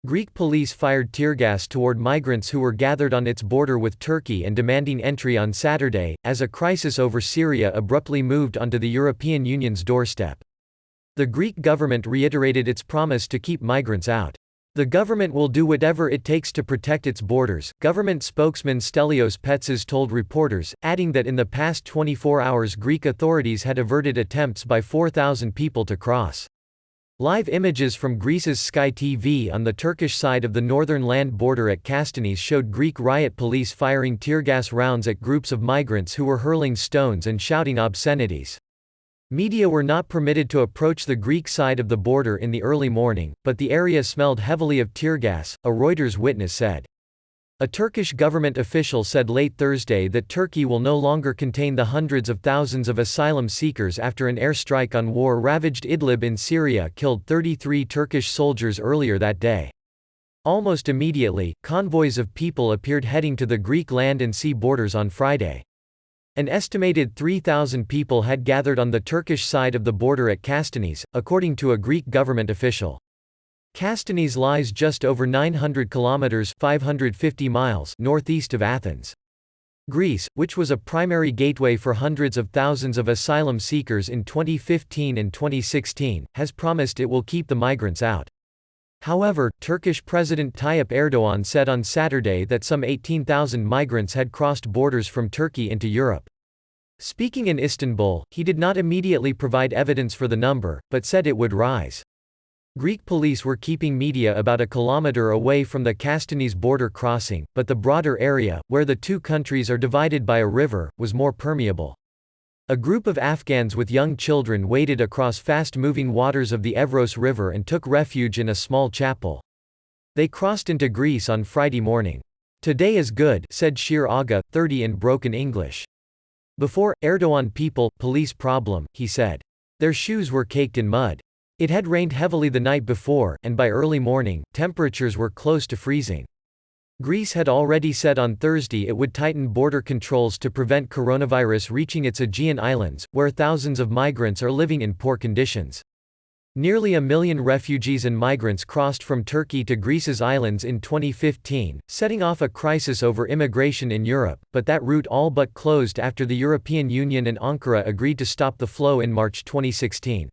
Greek police fired tear gas toward migrants who were gathered on its border with Turkey and demanding entry on Saturday, as a crisis over Syria abruptly moved onto the European Union's doorstep. The Greek government reiterated its promise to keep migrants out. The government will do whatever it takes to protect its borders, government spokesman Stelios Petsis told reporters, adding that in the past 24 hours Greek authorities had averted attempts by 4,000 people to cross. Live images from Greece's Sky TV on the Turkish side of the northern land border at Kastanis showed Greek riot police firing tear gas rounds at groups of migrants who were hurling stones and shouting obscenities. Media were not permitted to approach the Greek side of the border in the early morning, but the area smelled heavily of tear gas, a Reuters witness said. A Turkish government official said late Thursday that Turkey will no longer contain the hundreds of thousands of asylum seekers after an airstrike on war-ravaged Idlib in Syria killed 33 Turkish soldiers earlier that day. Almost immediately, convoys of people appeared heading to the Greek land and sea borders on Friday. An estimated 3,000 people had gathered on the Turkish side of the border at Kastanis, according to a Greek government official. Kastanis lies just over 900 kilometers (550 miles) northeast of Athens. Greece, which was a primary gateway for hundreds of thousands of asylum seekers in 2015 and 2016, has promised it will keep the migrants out. However, Turkish President Tayyip Erdoğan said on Saturday that some 18,000 migrants had crossed borders from Turkey into Europe. Speaking in Istanbul, he did not immediately provide evidence for the number, but said it would rise. Greek police were keeping media about a kilometer away from the Kastanis border crossing, but the broader area, where the two countries are divided by a river, was more permeable. A group of Afghans with young children waded across fast-moving waters of the Evros River and took refuge in a small chapel. They crossed into Greece on Friday morning. "Today is good," said Shir Aga, 30 in broken English. Before, Erdoğan people, police problem, he said. Their shoes were caked in mud. It had rained heavily the night before, and by early morning, temperatures were close to freezing. Greece had already said on Thursday it would tighten border controls to prevent coronavirus reaching its Aegean islands, where thousands of migrants are living in poor conditions. Nearly 1 million refugees and migrants crossed from Turkey to Greece's islands in 2015, setting off a crisis over immigration in Europe, but that route all but closed after the European Union and Ankara agreed to stop the flow in March 2016.